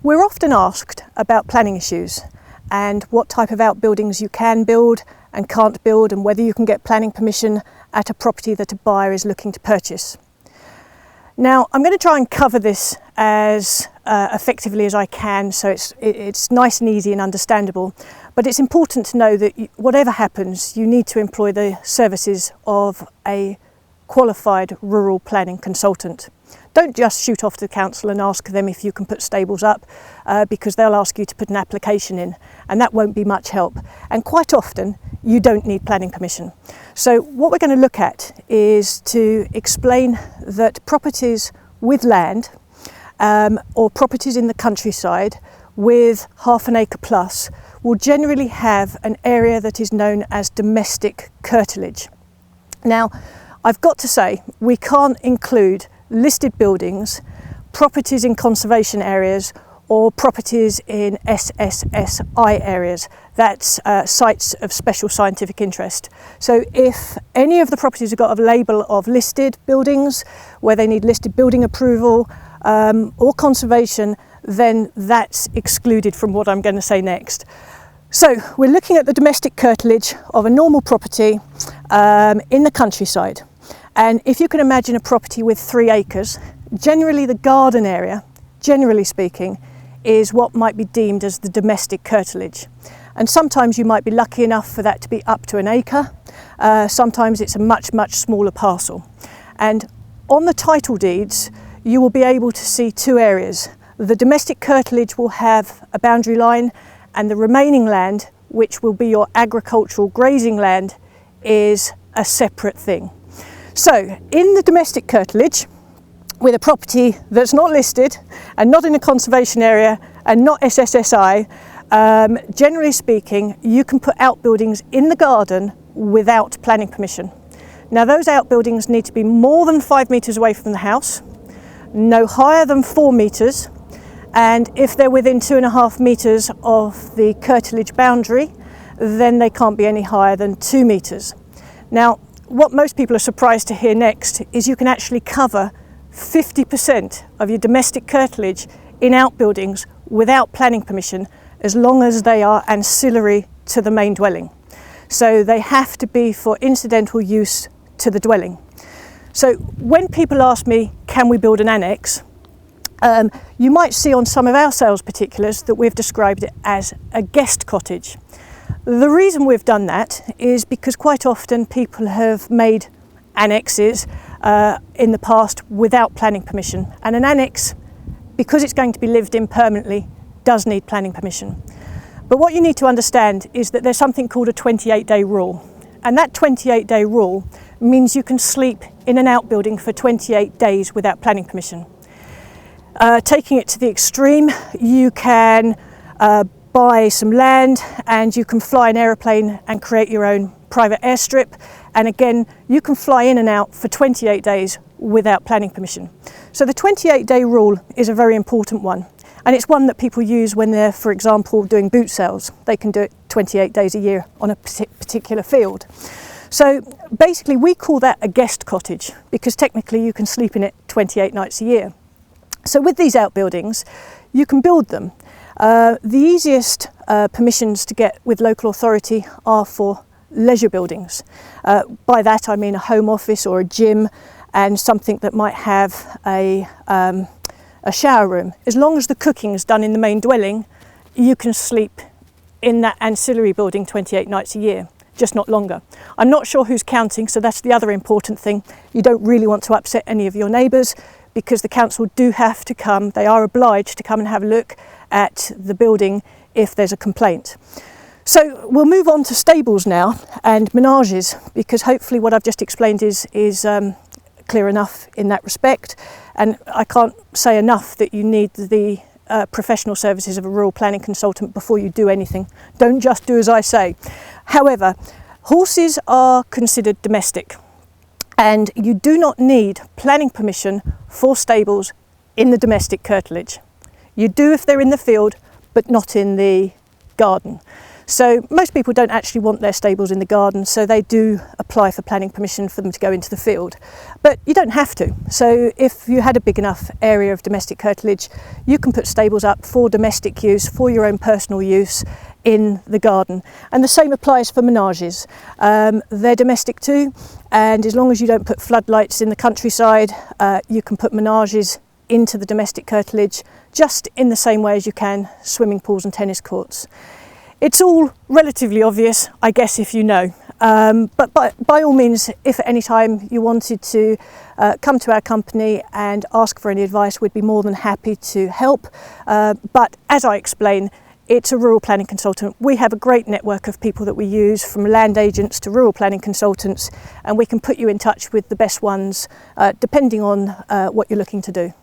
We're often asked about planning issues and what type of outbuildings you can build and can't build, and whether you can get planning permission at a property that a buyer is looking to purchase. Now, I'm going to try and cover this as effectively as I can, so it's nice and easy and understandable. But it's important to know that whatever happens, you need to employ the services of a qualified rural planning consultant. Don't just shoot off to the council and ask them if you can put stables up, because they'll ask you to put an application in, and that won't be much help. And quite often, you don't need planning permission. So what we're going to look at is to explain that properties with land, or properties in the countryside with half an acre plus, will generally have an area that is known as domestic curtilage. Now, I've got to say, we can't include listed buildings, properties in conservation areas, or properties in SSSI areas. That's sites of special scientific interest. So if any of the properties have got a label of listed buildings where they need listed building approval or conservation, then that's excluded from what I'm going to say next. So we're looking at the domestic curtilage of a normal property in the countryside. And if you can imagine a property with 3 acres, generally the garden area, generally speaking, is what might be deemed as the domestic curtilage. And sometimes you might be lucky enough for that to be up to an acre. Sometimes it's a much, much smaller parcel. And on the title deeds, you will be able to see 2 areas. The domestic curtilage will have a boundary line, and the remaining land, which will be your agricultural grazing land, is a separate thing. So in the domestic curtilage, with a property that's not listed and not in a conservation area and not SSSI, generally speaking, you can put outbuildings in the garden without planning permission. Now, those outbuildings need to be more than 5 metres away from the house, no higher than 4 metres, and if they're within 2.5 metres of the curtilage boundary, then they can't be any higher than 2 metres. Now, what most people are surprised to hear next is you can actually cover 50% of your domestic curtilage in outbuildings without planning permission, as long as they are ancillary to the main dwelling. So they have to be for incidental use to the dwelling. So when people ask me, can we build an annex? You might see on some of our sales particulars that we've described it as a guest cottage. The reason we've done that is because quite often people have made annexes in the past without planning permission, and an annex, because it's going to be lived in permanently, does need planning permission. But what you need to understand is that there's something called a 28-day rule, and that 28-day rule means you can sleep in an outbuilding for 28 days without planning permission. Taking it to the extreme, you can buy some land and you can fly an aeroplane and create your own private airstrip, and again you can fly in and out for 28 days without planning permission. So the 28-day rule is a very important one, and it's one that people use when they're, for example, doing boot sales. They can do it 28 days a year on a particular field. So basically we call that a guest cottage because technically you can sleep in it 28 nights a year. So with these outbuildings you can build them. The easiest permissions to get with local authority are for leisure buildings. By that I mean a home office or a gym and something that might have a shower room. As long as the cooking is done in the main dwelling, you can sleep in that ancillary building 28 nights a year, just not longer. I'm not sure who's counting, so that's the other important thing. You don't really want to upset any of your neighbours because the council do have to come, they are obliged to come and have a look at the building if there's a complaint. So we'll move on to stables now and menages, because hopefully what I've just explained is clear enough in that respect, and I can't say enough that you need the professional services of a rural planning consultant before you do anything. Don't just do as I say. However, horses are considered domestic, and you do not need planning permission for stables in the domestic curtilage. You do if they're in the field, but not in the garden. So most people don't actually want their stables in the garden, so they do apply for planning permission for them to go into the field. But you don't have to. So if you had a big enough area of domestic curtilage, you can put stables up for domestic use, for your own personal use in the garden. And the same applies for menages. They're domestic too, and as long as you don't put floodlights in the countryside, you can put menages into the domestic curtilage just in the same way as you can swimming pools and tennis courts. It's all relatively obvious, I guess, if you know. But by all means, if at any time you wanted to come to our company and ask for any advice, we'd be more than happy to help. But as I explain, it's a rural planning consultant. We have a great network of people that we use, from land agents to rural planning consultants, and we can put you in touch with the best ones depending on what you're looking to do.